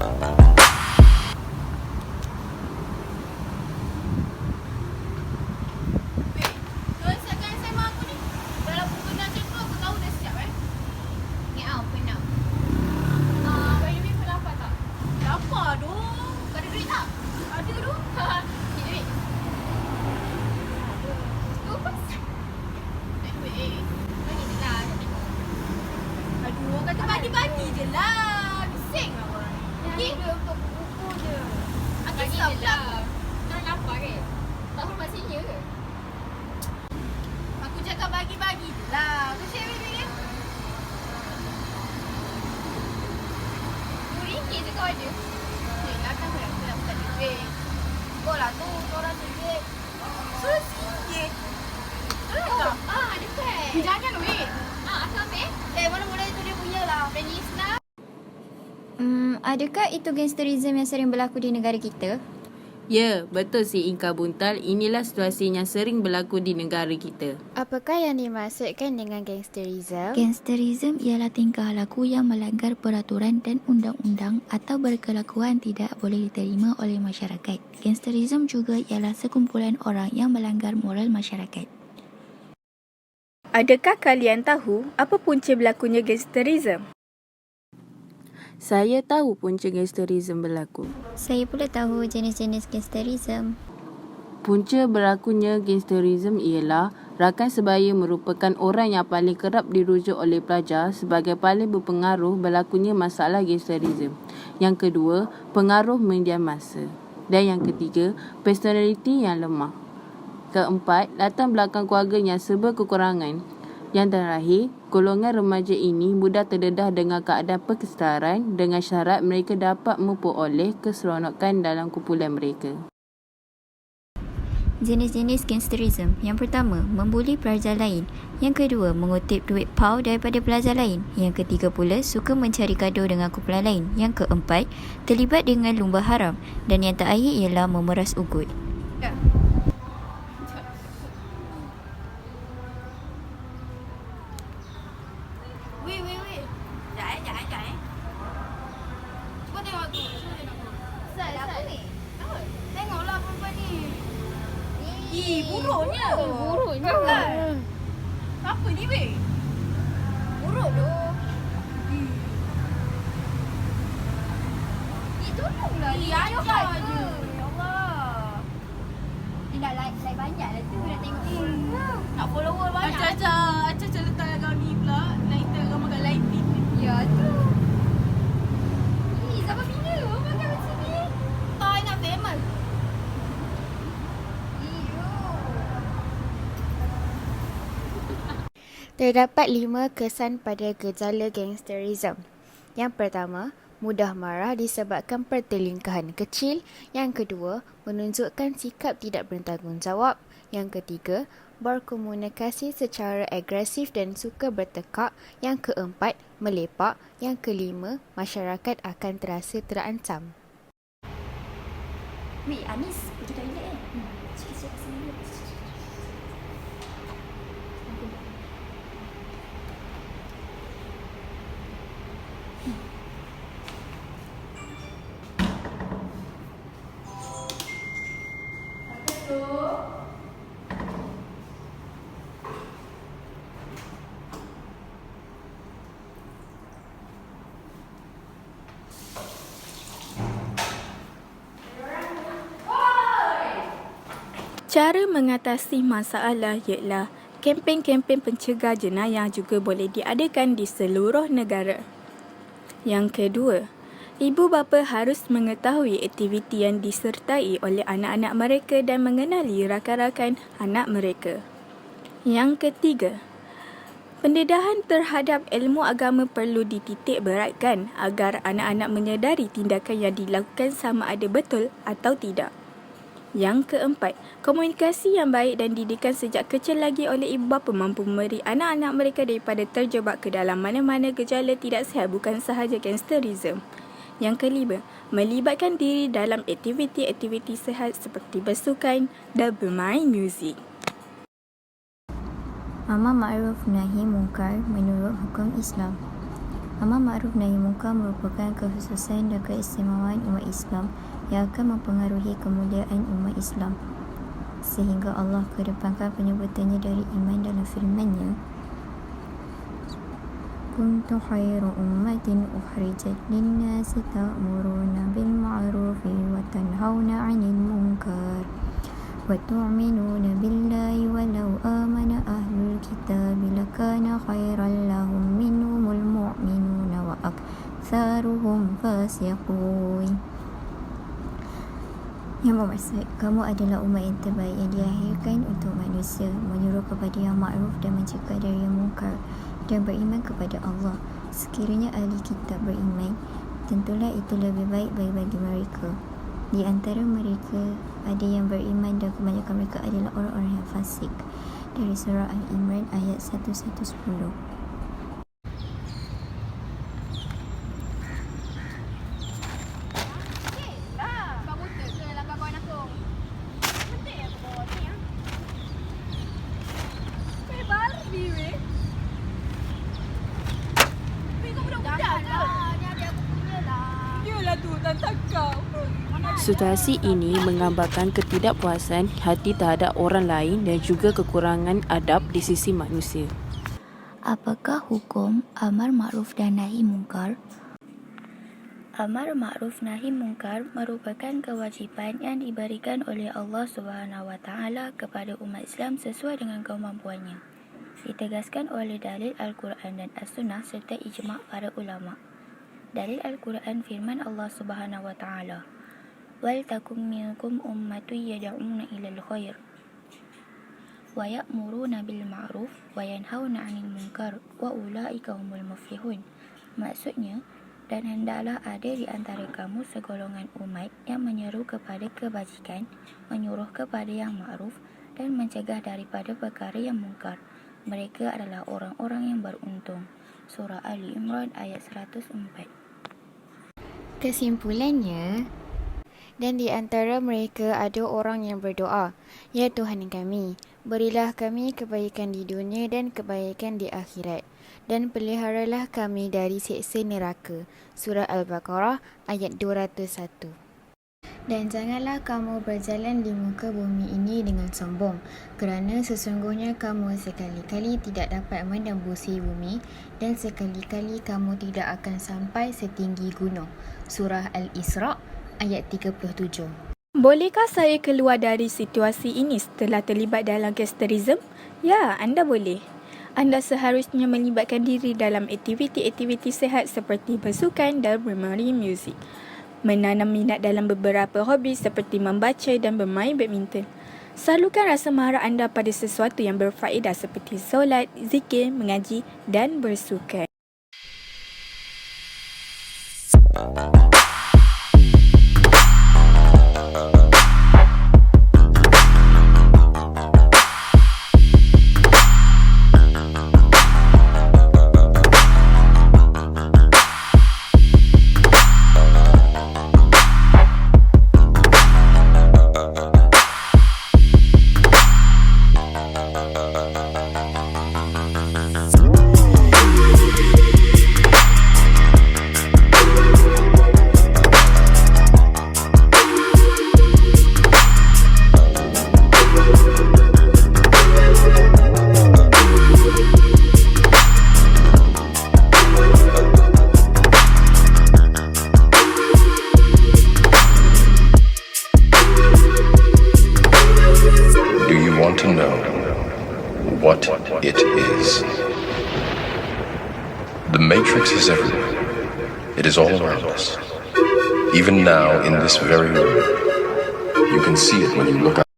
Tuan siapkan assignment aku ni. Dalam pukul 6 macam tu aku tahu dah siap Ingat tau, penat. By the way, kau lapar tak? Lapar doh. Kau ada duit tak? Ada doh. Ni duit. Tu pas. Tak duit. Bagi je lah. Tak tengok. Aduh, orang kata bagi-bagi je lah. Bising lah orang ni. Pergi. Duit untuk buku je. Aku Bagi stop je lah. lah. Korang lapar kan? Tak hormat senior ke? Aku cakap bagi-bagi je lah. Kau share duit dia. RM10 je kau ada. Duit lah kan aku nak buka duit. Kau lah tu, korang duit. Suruh sikit. Betul tak? Dekat. Jangan duit. Aku ambil. Mana-mana itu dia punya lah. Penisna. Adakah itu gangsterism yang sering berlaku di negara kita? Ya, betul si Inka Buntal. Inilah situasi yang sering berlaku di negara kita. Apakah yang dimaksudkan dengan gangsterism? Gangsterism ialah tingkah laku yang melanggar peraturan dan undang-undang atau berkelakuan tidak boleh diterima oleh masyarakat. Gangsterism juga ialah sekumpulan orang yang melanggar moral masyarakat. Adakah kalian tahu apa punca berlakunya gangsterism? Saya tahu punca gangsterism berlaku. Saya pula tahu jenis-jenis gangsterism. Punca berlakunya gangsterism ialah rakan sebaya merupakan orang yang paling kerap dirujuk oleh pelajar sebagai paling berpengaruh berlakunya masalah gangsterism. Yang kedua, pengaruh median massa. Dan yang ketiga, personaliti yang lemah. Keempat, latar belakang keluarga yang serba kekurangan. Yang terakhir, golongan remaja ini mudah terdedah dengan keadaan perkesetaraan dengan syarat mereka dapat memperoleh keseronokan dalam kumpulan mereka. Jenis-jenis gangsterism. Yang pertama, membuli pelajar lain. Yang kedua, mengutip duit pau daripada pelajar lain. Yang ketiga pula, suka mencari gaduh dengan kumpulan lain. Yang keempat, terlibat dengan lumba haram. Dan yang terakhir ialah memeras ugut. Wait. Sekejap. Cuba tengok tu. Sal, apa ni? Tengoklah perempuan ni. Buruknya. Buruknya. Kan? Apa ni weh? Buruk doh. Tolonglah. Ajar je. Ya Allah. Dia nak like banyak lah tu. Nak tengok pun. Nak follower banyak. Acah letak kau ni pula. Lighter kau makan lighting. Ya tu. Siapa bina lu makan macam ni? Kau ingat famous? Terdapat 5 kesan pada gejala gangsterism. Yang pertama, mudah marah disebabkan pertelingkahan kecil. Yang kedua, menunjukkan sikap tidak bertanggungjawab. Yang ketiga, berkomunikasi secara agresif dan suka bertekak. Yang keempat, melepak. Yang kelima, masyarakat akan terasa terancam. Weh, Anis pergi toilet Cik sini. Cara mengatasi masalah ialah kempen-kempen pencegah jenayah juga boleh diadakan di seluruh negara. Yang kedua, ibu bapa harus mengetahui aktiviti yang disertai oleh anak-anak mereka dan mengenali rakan-rakan anak mereka. Yang ketiga, pendedahan terhadap ilmu agama perlu dititik beratkan agar anak-anak menyedari tindakan yang dilakukan sama ada betul atau tidak. Yang keempat, komunikasi yang baik dan didikan sejak kecil lagi oleh ibu bapa mampu memberi anak-anak mereka daripada terjebak ke dalam mana-mana gejala tidak sihat bukan sahaja gangsterism. Yang kelima, melibatkan diri dalam aktiviti-aktiviti sihat seperti bersukan dan bermain muzik. Amar ma'ruf nahi munkar menurut hukum Islam. Amar ma'ruf nahi munkar merupakan kekhususan dan keistimewaan umat Islam yang akan mempengaruhi kemuliaan umat Islam, sehingga Allah kedepankan penyebutannya dari iman dalam firman-Nya, kuntum khairu ummatin ukhrijat linnasi ta'muruna bil ma'rufi wa tanhauna 'anil munkar wa tu'minuna billahi walau amana ahlul kitabi lakana khairan lahum minhumul mu'minuna wa aktsaruhum fasiqun. Yang bermaksud, kamu adalah umat yang terbaik yang dilahirkan untuk manusia, menyuruh kepada yang makruf dan mencegah dari yang mungkar, dan beriman kepada Allah. Sekiranya ahli kitab beriman, tentulah itu lebih baik bagi mereka. Di antara mereka ada yang beriman dan kebanyakan mereka adalah orang-orang yang fasik. Dari surah Al-Imran ayat 110. Situasi ini menggambarkan ketidakpuasan hati terhadap orang lain dan juga kekurangan adab di sisi manusia. Apakah hukum amar ma'ruf dan nahi munkar? Amar ma'ruf nahi munkar merupakan kewajipan yang diberikan oleh Allah SWT kepada umat Islam sesuai dengan kemampuannya. Ditegaskan oleh dalil Al-Quran dan As-Sunnah serta ijma' para ulama'. Dalil Al-Quran firman Allah SWT, wal takum minkum ummatun yad'una ilal khair wa ya'muruna bil ma'ruf wa yanhauna 'anil munkar wa ulaika humul muflihun. Maksudnya, dan hendaklah ada di antara kamu segolongan umat yang menyeru kepada kebajikan, menyuruh kepada yang ma'ruf dan mencegah daripada perkara yang mungkar. Mereka adalah orang-orang yang beruntung. Surah Ali Imran ayat 104. Kesimpulannya, dan di antara mereka ada orang yang berdoa, ya Tuhan kami, berilah kami kebaikan di dunia dan kebaikan di akhirat, dan peliharalah kami dari siksa neraka. Surah Al-Baqarah ayat 201. Dan janganlah kamu berjalan di muka bumi ini dengan sombong, kerana sesungguhnya kamu sekali-kali tidak dapat menembusi bumi, dan sekali-kali kamu tidak akan sampai setinggi gunung. Surah Al-Isra ayat 37. Bolehkah saya keluar dari situasi ini setelah terlibat dalam gangsterisme? Ya, anda boleh. Anda seharusnya melibatkan diri dalam aktiviti-aktiviti sihat seperti bersukan dan bermain muzik. Menanam minat dalam beberapa hobi seperti membaca dan bermain badminton. Salurkan rasa marah anda pada sesuatu yang berfaedah seperti solat, zikir, mengaji dan bersukan. To know what it is. The Matrix is everywhere. It is all around us. Even now, in this very room, you can see it when you look out.